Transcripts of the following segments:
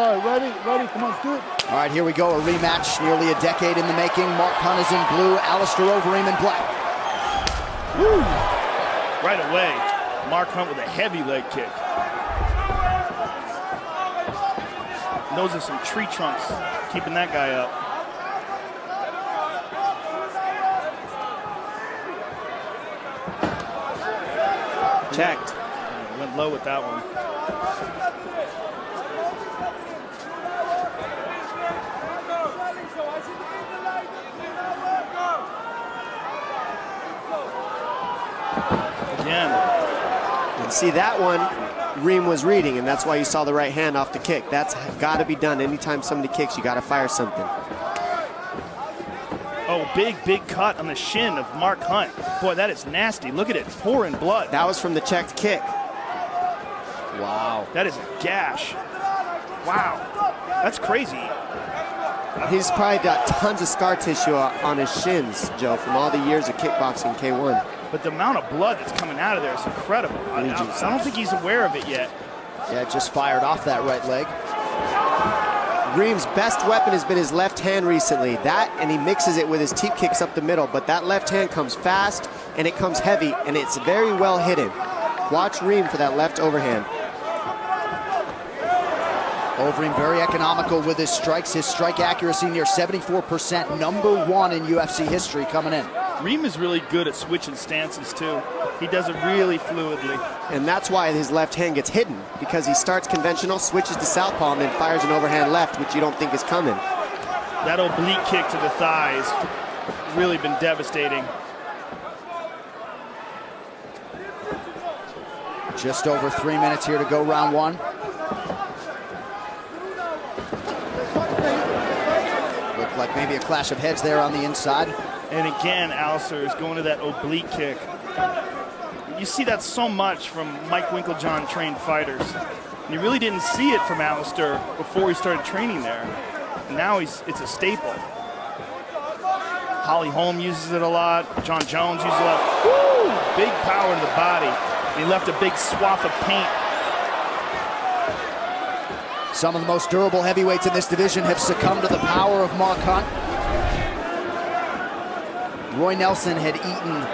guy. Ready? Come on, let's do it. All right, here we go. A rematch, nearly a decade in the making. Mark Hunt is in blue, Alistair Overeem in black. Woo! Right away, Mark Hunt with a heavy leg kick. Those are some tree trunks keeping that guy up. Checked. Went low with that one. Again. And see, that one Reem was reading, and that's why you saw the right hand off the kick. That's got to be done. Anytime somebody kicks, you got to fire something. Oh, big cut on the shin of Mark Hunt. Boy, that is nasty. Look at it, pouring blood. That was from the checked kick. Wow. That is a gash. Wow. That's crazy. He's probably got tons of scar tissue on his shins, Joe, from all the years of kickboxing K1. But the amount of blood that's coming out of there is incredible. I don't think he's aware of it yet. Yeah, just fired off that right leg. Reem's best weapon has been his left hand recently. That, and he mixes it with his teep kicks up the middle, but that left hand comes fast, and it comes heavy, and it's very well hidden. Watch Reem for that left overhand. Overeem very economical with his strikes. His strike accuracy near 74%, #1 in UFC history coming in. Reem is really good at switching stances too. He does it really fluidly. And that's why his left hand gets hidden, because he starts conventional, switches to southpaw, and then fires an overhand left, which you don't think is coming. That oblique kick to the thighs really been devastating. Just over 3 minutes here to go, round one. Looked like maybe a clash of heads there on the inside. And again, Alistair is going to that oblique kick. You see that so much from Mike Winkeljohn trained fighters. And you really didn't see it from Alistair before he started training there. And now it's a staple. Holly Holm uses it a lot. John Jones uses it a lot. Woo! Big power to the body. And he left a big swath of paint. Some of the most durable heavyweights in this division have succumbed to the power of Mark Hunt. Roy Nelson had eaten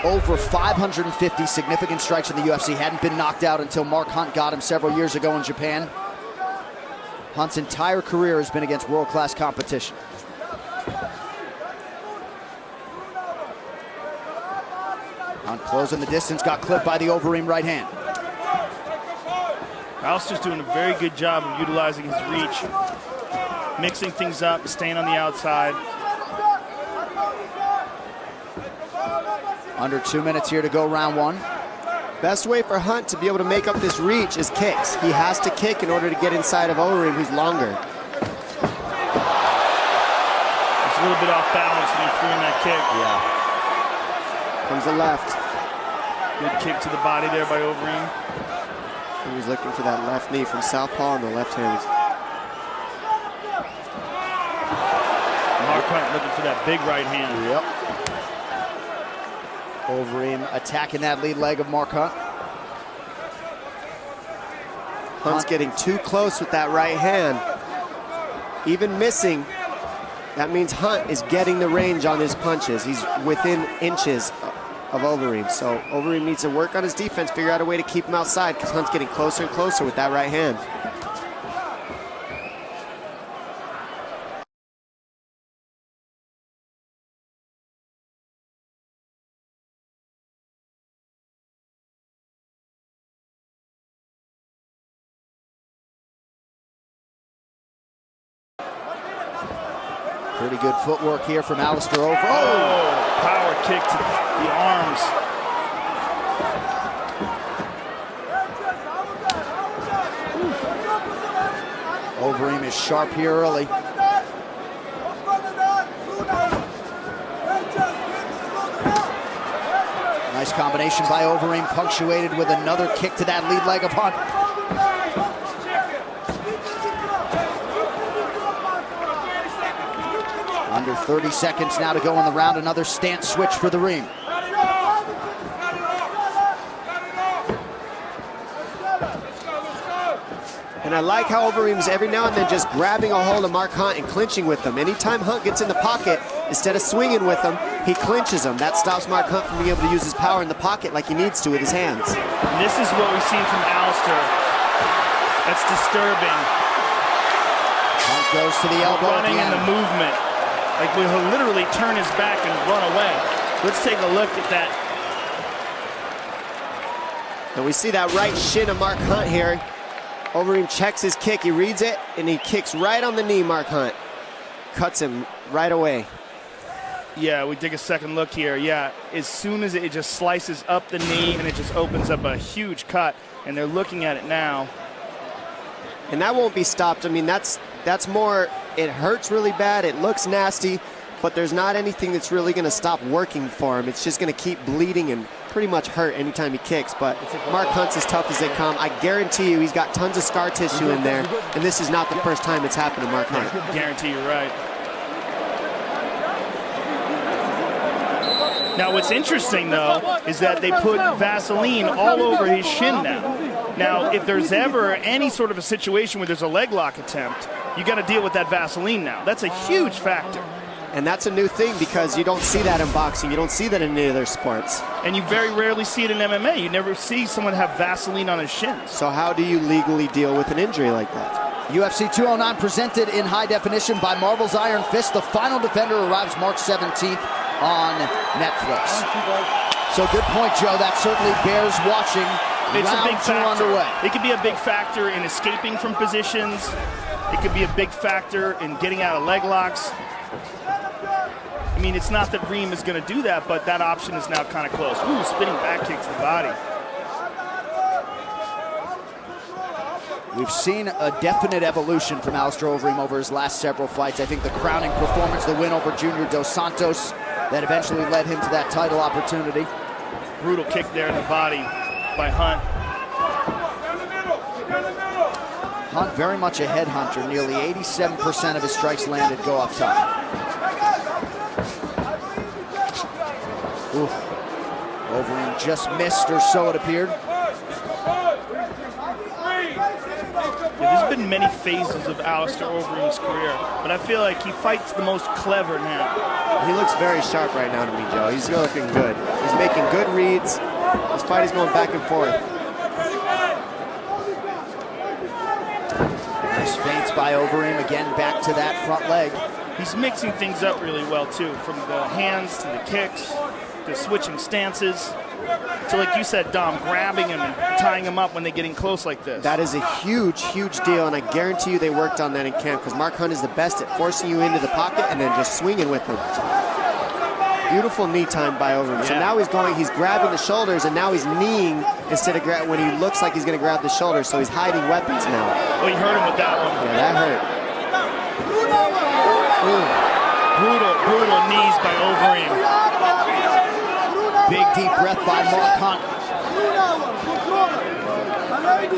over 550 significant strikes in the UFC, hadn't been knocked out until Mark Hunt got him several years ago in Japan. Hunt's entire career has been against world-class competition. Hunt closing the distance, got clipped by the Overeem right hand. Alistair's doing a very good job of utilizing his reach, mixing things up, staying on the outside. Under 2 minutes here to go, round one. Best way for Hunt to be able to make up this reach is kicks. He has to kick in order to get inside of Overeem, who's longer. It's a little bit off balance when he threw in that kick. Yeah. Comes the left. Good kick to the body there by Overeem. He was looking for that left knee from southpaw on the left hand. Mark Hunt looking for that big right hand. Yep. Overeem attacking that lead leg of Mark Hunt. Hunt's getting too close with that right hand. Even missing, that means Hunt is getting the range on his punches. He's within inches of Overeem. So Overeem needs to work on his defense, figure out a way to keep him outside, because Hunt's getting closer and closer with that right hand. Pretty good footwork here from Alistair Overeem. Oh, power kick to the arms. Overeem is sharp here early. Nice combination by Overeem, punctuated with another kick to that lead leg of Hunt. Under 30 seconds now to go in the round. Another stance switch for the Reem. And I like how Overeem's every now and then just grabbing a hold of Mark Hunt and clinching with him. Anytime Hunt gets in the pocket, instead of swinging with him, he clinches him. That stops Mark Hunt from being able to use his power in the pocket like he needs to with his hands. And this is what we've seen from Alistair. That's disturbing. Hunt goes to the elbow. Running in the movement. Like he'll literally turn his back and run away. Let's take a look at that. And we see that right shin of Mark Hunt here. Overeem checks his kick, he reads it, and he kicks right on the knee, Mark Hunt. Cuts him right away. Yeah, we take a second look here. Yeah, as soon as it just slices up the knee and it just opens up a huge cut, and they're looking at it now. And that won't be stopped. I mean, that's more, it hurts really bad, it looks nasty, but there's not anything that's really gonna stop working for him. It's just gonna keep bleeding and pretty much hurt anytime he kicks, but Mark Hunt's as tough as they come. I guarantee you he's got tons of scar tissue in there, and this is not the first time it's happened to Mark Hunt. I guarantee you're right. Now what's interesting though is that they put Vaseline all over his shin now. Now if there's ever any sort of a situation where there's a leg lock attempt, you got to deal with that Vaseline now. That's a huge factor. And that's a new thing because you don't see that in boxing. You don't see that in any other sports. And you very rarely see it in MMA. You never see someone have Vaseline on his shins. So how do you legally deal with an injury like that? UFC 209 presented in high definition by Marvel's Iron Fist. The Final Defender arrives March 17th on Netflix. So good point, Joe. That certainly bears watching. It's a big factor. Underway. It could be a big factor in escaping from positions. It could be a big factor in getting out of leg locks. I mean, it's not that Reem is going to do that, but that option is now kind of close. Ooh, spinning back kick to the body. We've seen a definite evolution from Alistair Overeem over his last several fights. I think the crowning performance, the win over Junior Dos Santos, that eventually led him to that title opportunity. Brutal kick there in the body by Hunt. Hunt very much a headhunter. Nearly 87% of his strikes landed go up top. Oof. Overeem just missed, or so it appeared. Yeah, there's been many phases of Alistair Overeem's career, but I feel like he fights the most clever now. He looks very sharp right now to me, Joe. He's looking good. He's making good reads. This fight is going back and forth. Nice feints by Overeem. Again, back to that front leg. He's mixing things up really well, too, from the hands to the kicks, to switching stances. So like you said, Dom, grabbing him and tying him up when they get in close like this. That is a huge, huge deal, and I guarantee you they worked on that in camp because Mark Hunt is the best at forcing you into the pocket and then just swinging with him. Beautiful knee time by Overeem. Yeah. So now he's grabbing the shoulders, and now he's kneeing instead of when he looks like he's going to grab the shoulders, so he's hiding weapons now. Oh, you hurt him with that one. Yeah, that hurt. Ooh. Brutal knees by Overeem. Big deep breath by Mark Hunt.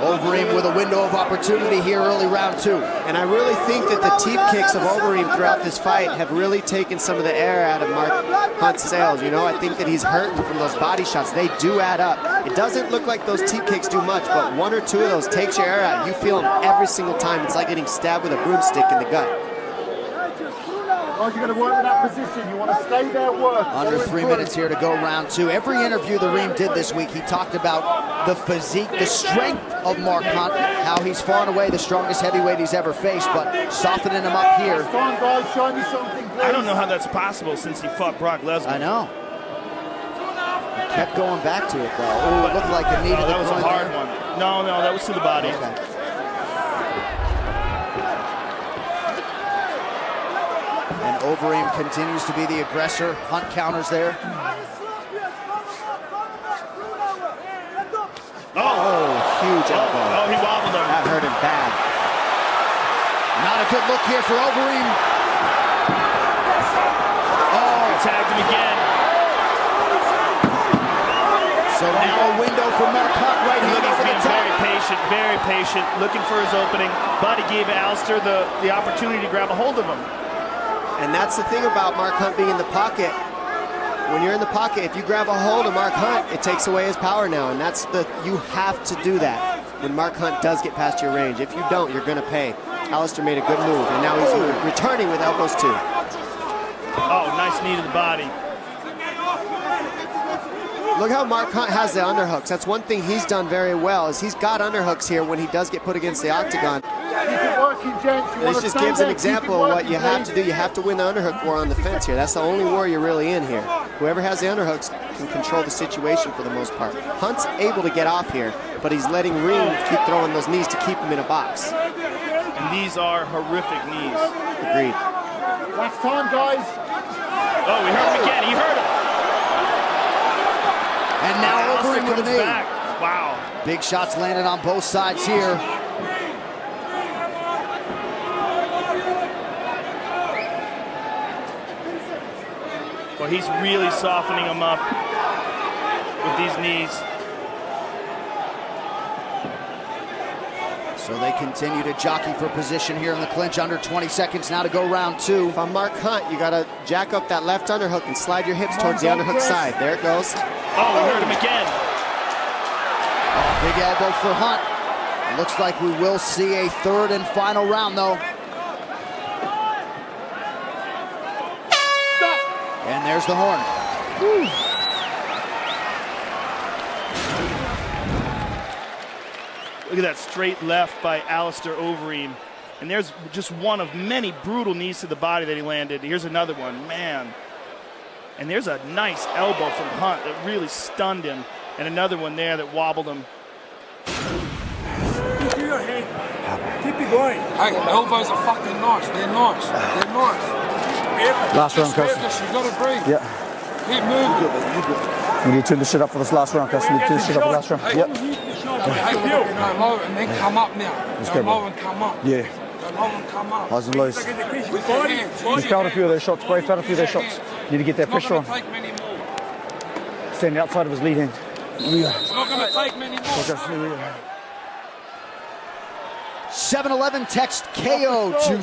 Overeem with a window of opportunity here early round 2. And I really think that the teep kicks of Overeem throughout this fight have really taken some of the air out of Mark Hunt's sails. You know, I think that he's hurting from those body shots. They do add up. It doesn't look like those teep kicks do much, but one or two of those takes your air out. You feel them every single time. It's like getting stabbed with a broomstick in the gut. You're going to work in that position. You want to stay there, work. Under 3 minutes here to go round 2. Every interview that Reem did this week, he talked about the physique, the strength of Mark Hunt, how he's far and away the strongest heavyweight he's ever faced, but softening him up here. Come on, guys, show me something, please. I don't know how that's possible since he fought Brock Lesnar. I know. He kept going back to it, though. Oh, it looked like a knee to the that was a hard there. one. No, that was to the body. Okay. And Overeem continues to be the aggressor. Hunt counters there. Oh, huge elbow. Oh, he wobbled him. That hurt him bad. Not a good look here for Overeem. Oh, tagged him again. So now a window for Mark Hunt right here. He's being very patient, looking for his opening, but he gave Alistair the opportunity to grab a hold of him. And that's the thing about Mark Hunt being in the pocket. When you're in the pocket, if you grab a hold of Mark Hunt, it takes away his power now, and you have to do that. when Mark Hunt does get past your range. If you don't, you're going to pay. Alistair made a good move, and now he's returning with elbows too. Oh, nice knee to the body. Look how Mark Hunt has the underhooks. That's one thing he's done very well, is he's got underhooks here when he does get put against the octagon. Keep it working, gents. You This wanna just stay gives an there, example of what you have to do. You have to win the underhook war on the fence here. That's the only war you're really in here. Whoever has the underhooks can control the situation for the most part. Hunt's able to get off here, but he's letting Reem keep throwing those knees to keep him in a box. And these are horrific knees. Agreed. Last time, guys. Oh, we heard him again. He heard him. And now over him with a knee. Back. Wow. Big shots landed on both sides here. Well, he's really softening him up with these knees. So they continue to jockey for position here in the clinch. Under 20 seconds now to go round two. If I'm Mark Hunt, you got to jack up that left underhook and slide your hips towards the underhook side. There it goes. Oh, we heard him again. Big elbow for Hunt. It looks like we will see a third and final round, though. Stop. And there's the horn. Woo. Look at that straight left by Alistair Overeem. And there's just one of many brutal knees to the body that he landed. Here's another one, man. And there's a nice elbow from Hunt that really stunned him. And another one there that wobbled him. Keep your hand. Keep it going. Hey, elbows are fucking nice. They're nice. They're nice. Last round, Cus. You gotta breathe. Yeah. Keep moving. We need to turn this shit up for this last round, Cus. We need to turn this shit up for the last round. Hey, Yep. hey, go low and then come up now. Let's Go go, low bro. and come up. Yeah. Go low and come up. Highs and lows. With your hands. We failed a few of those shots, bro. Failed a few of those shots. Need to get that It's not pressure on. gonna take many more. Stand outside of his lead hand. It's not gonna take many more. Okay. 7-11 text KO to 7.